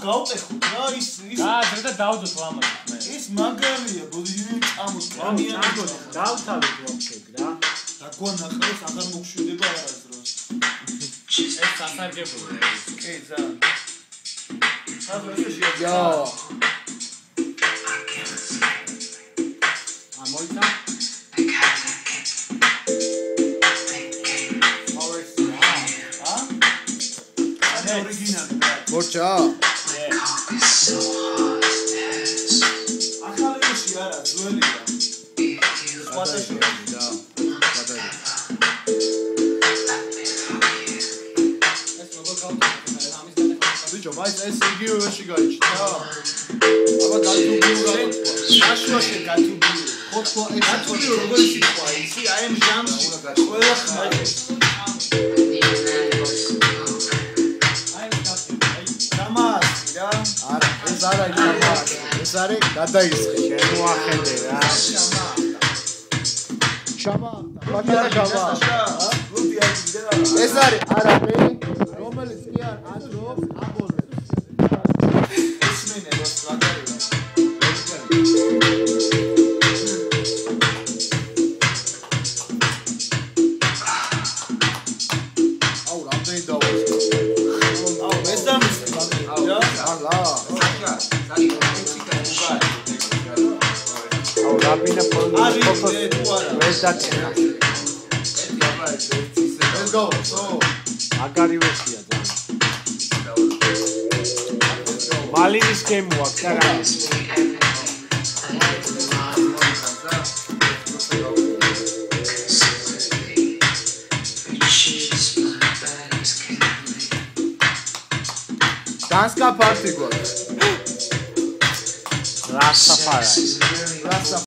გავტეხოთ რა ის გააძრე და დავდოთ ლამაზად მე. ის მაგარია, ბოდიში წამოს კანიანი. დავთავეთ ვაფშე რა. დაგონა ყავს აღარ მოგშვიდება არასდროს. ეს სასარგებლოა. კი, ძალიან. სადღაც იო. მოიცა? ორიგინალი რა. მოჭა? ახალებში არა, ძველია. სხვადასხვა და გადაი. ეს როგორ გავთხოვე ამის გადახდა. ბიჭო, მაინც ეს იგივე ვერში გაიჩნდა. აბა გათუბიურა. საშუაშე გათუბიურა. ხოთქვა ეს გათუბიურა როგორი სიტყვა ისი? აი ამ ჟანრში ყველა ხმარის. არა, ეს არა იქნება. ეს არის გადაისხე, შემოახედე რა. შამა, ბაკარა შამა. ეს არის არაბი, რომელიც კი არ აზრობს აბონებს. ესმენე რო სტრატეგია. აუ, რამდენი დავას. აუ, ეს დამის. ალა. აუ, რაბინა ფოტოს ეს დაკეთა. Let's go. So, აგარი ვერსია ძალიან. მალინის გემო აქვს და რა. Danska party goes. Rastafari.